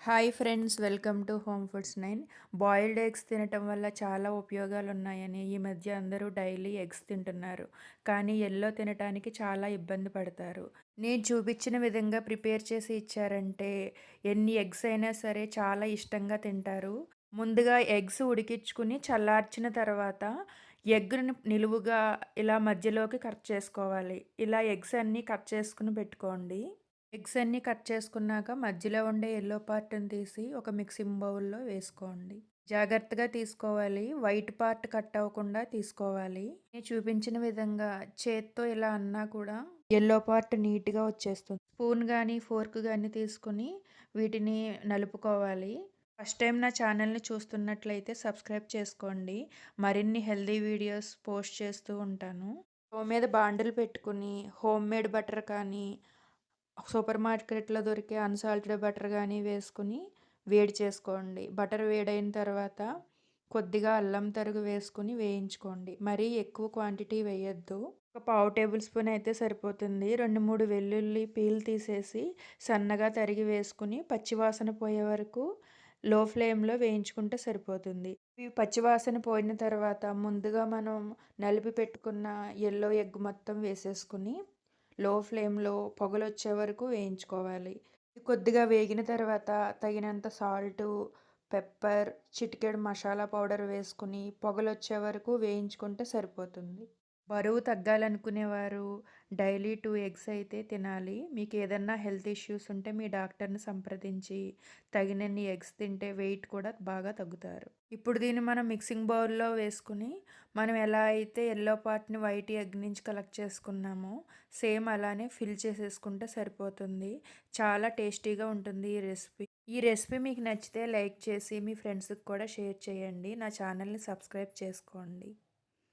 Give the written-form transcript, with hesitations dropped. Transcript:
Hi friends, welcome to home foods 9. Boiled eggs తినటం వల్ల చాలా ఉపయోగాలు ఉన్నాయని ఈ మధ్య అందరూ డైలీ ఎగ్స్ తింటున్నారు. కానీ ఎల్లో తినటానికి చాలా ఇబ్బంది పడతారు. నేను చూపించిన విధంగా ప్రిపేర్ చేసి ఇచ్చారంటే ఎన్ని ఎగ్స్ అయినా సరే చాలా ఇష్టంగా తింటారు. ముందుగా ఎగ్స్ ఉడికించుకుని చల్లార్చిన తర్వాత ఎగ్‌ని నిలువుగా ఇలా మధ్యలోకి కట్ చేసుకోవాలి. ఇలా ఎగ్స్ అన్నీ కట్ చేసుకుని పెట్టుకోండి. ఎగ్స్ అన్నీ కట్ చేసుకున్నాక మధ్యలో ఉండే యెల్లో పార్ట్‌ని తీసి ఒక మిక్సింగ్ బౌల్‌లో వేసుకోండి. జాగ్రత్తగా తీసుకోవాలి. వైట్ పార్ట్ కట్ అవ్వకుండా తీసుకోవాలి. నేను చూపించిన విధంగా చేత్తో ఇలా అన్నా కూడా యెల్లో పార్ట్ నీట్‌గా వచ్చేస్తుంది. స్పూన్ గానీ, ఫోర్క్ గానీ తీసుకొని వీటిని నలుపుకోవాలి. ఫస్ట్ టైం నా ఛానల్‌ని చూస్తున్నట్లయితే సబ్స్క్రైబ్ చేసుకోండి. మరిన్ని హెల్తీ వీడియోస్ పోస్ట్ చేస్తూ ఉంటాను. స్టవ్ మీద బాండిల్ పెట్టుకుని హోమ్‌మేడ్ బటర్ కానీ సూపర్ మార్కెట్‌లో దొరికే అన్సాల్టెడ్ బటర్ గానీ వేసుకుని వేడి చేసుకోండి. బటర్ వేడైన తర్వాత కొద్దిగా అల్లం తరుగు వేసుకుని వేయించుకోండి. మరీ ఎక్కువ క్వాంటిటీ వేయొద్దు. ఒక పావు టేబుల్ స్పూన్ అయితే సరిపోతుంది. 2, 3 వెల్లుల్లి పీల్ తీసేసి సన్నగా తరిగి వేసుకుని పచ్చివాసన పోయే వరకు లో ఫ్లేమ్‌లో వేయించుకుంటే సరిపోతుంది. ఇవి పచ్చివాసన పోయిన తర్వాత ముందుగా మనం నలిపి పెట్టుకున్న యెల్లో ఎగ్ మొత్తం వేసేసుకుని లో ఫ్లేమ్‌లో పొగలొచ్చే వరకు వేయించుకోవాలి. ఇది కొద్దిగా వేగిన తర్వాత తగినంత సాల్టు, పెప్పర్, చిటికెడు మసాలా పౌడర్ వేసుకుని పొగలొచ్చే వరకు వేయించుకుంటే సరిపోతుంది. బరువు తగ్గాలనుకునేవారు డైలీ 2 ఎగ్స్ అయితే తినాలి. మీకు ఏదన్నా హెల్త్ ఇష్యూస్ ఉంటే మీ డాక్టర్‌ని సంప్రదించి తగినన్ని ఎగ్స్ తింటే వెయిట్ కూడా బాగా తగ్గుతారు. ఇప్పుడు దీన్ని మనం మిక్సింగ్ బౌల్‌లో వేసుకుని మనం ఎలా అయితే యెల్లో పార్ట్‌ని వైట్ ఎగ్ నుంచి కలెక్ట్ చేసుకున్నామో సేమ్ అలానే ఫిల్ చేసేసుకుంటే సరిపోతుంది. చాలా టేస్టీగా ఉంటుంది ఈ రెసిపీ. ఈ రెసిపీ మీకు నచ్చితే లైక్ చేసి మీ ఫ్రెండ్స్‌కి కూడా షేర్ చేయండి. నా ఛానల్‌ని సబ్స్క్రైబ్ చేసుకోండి.